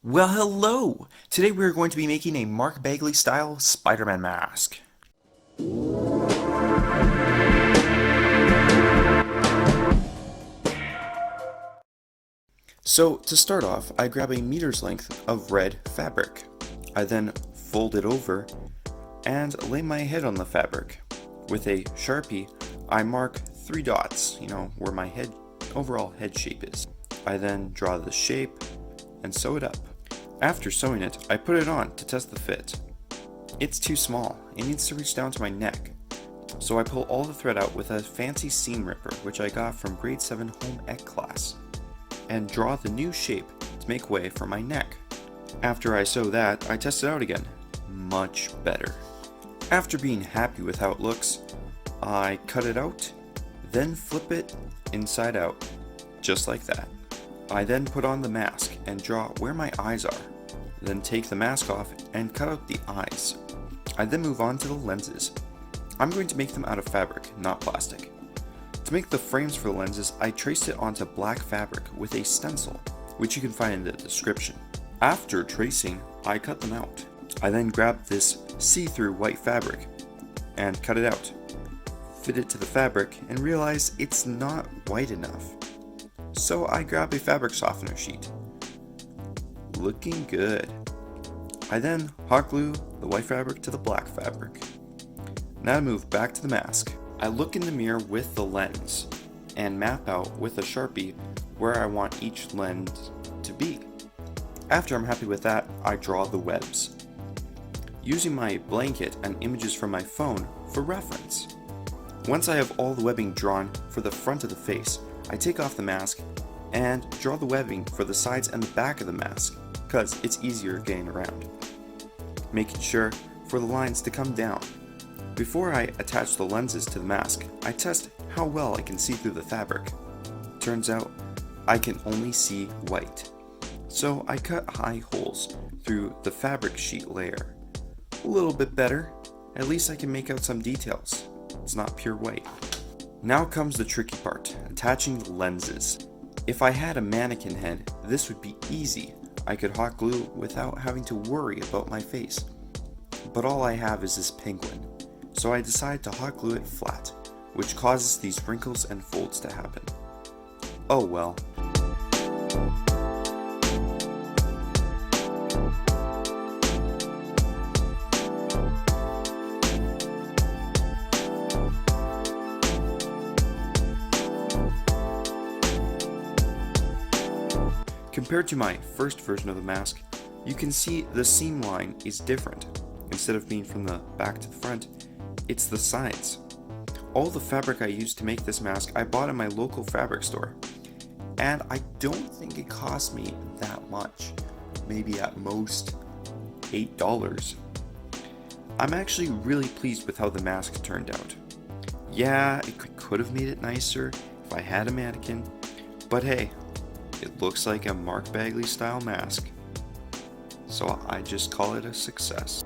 Well, hello! Today we are going to be making a Mark Bagley style Spider-Man mask. So, to start off, I grab a meter's length of red fabric. I then fold it over and lay my head on the fabric. With a Sharpie, I mark 3 dots, where my overall head shape is. I then draw the shape and sew it up. After sewing it, I put it on to test the fit. It's too small, it needs to reach down to my neck. So I pull all the thread out with a fancy seam ripper which I got from grade 7 home ec class, and draw the new shape to make way for my neck. After I sew that, I test it out again. Much better. After being happy with how it looks, I cut it out, then flip it inside out, just like that. I then put on the mask and draw where my eyes are, then take the mask off and cut out the eyes. I then move on to the lenses. I'm going to make them out of fabric, not plastic. To make the frames for the lenses, I traced it onto black fabric with a stencil, which you can find in the description. After tracing, I cut them out. I then grabbed this see-through white fabric and cut it out, fit it to the fabric, and realized it's not white enough. So I grab a fabric softener sheet. Looking good. I then hot glue the white fabric to the black fabric. Now to move back to the mask. I look in the mirror with the lens and map out with a Sharpie where I want each lens to be. After I'm happy with that, I draw the webs, using my blanket and images from my phone for reference. Once I have all the webbing drawn for the front of the face, I take off the mask and draw the webbing for the sides and the back of the mask, because it's easier getting around. Making sure for the lines to come down. Before I attach the lenses to the mask, I test how well I can see through the fabric. Turns out, I can only see white. So I cut high holes through the fabric sheet layer. A little bit better, at least I can make out some details. It's not pure white. Now comes the tricky part, attaching the lenses. If I had a mannequin head, this would be easy. I could hot glue without having to worry about my face. But all I have is this penguin, so I decide to hot glue it flat, which causes these wrinkles and folds to happen. Oh well. Compared to my first version of the mask, you can see the seam line is different. Instead of being from the back to the front, it's the sides. All the fabric I used to make this mask I bought in my local fabric store, and I don't think it cost me that much, maybe at most $8. I'm actually really pleased with how the mask turned out. Yeah, it could have made it nicer if I had a mannequin, but hey, it looks like a Mark Bagley style mask, so I just call it a success.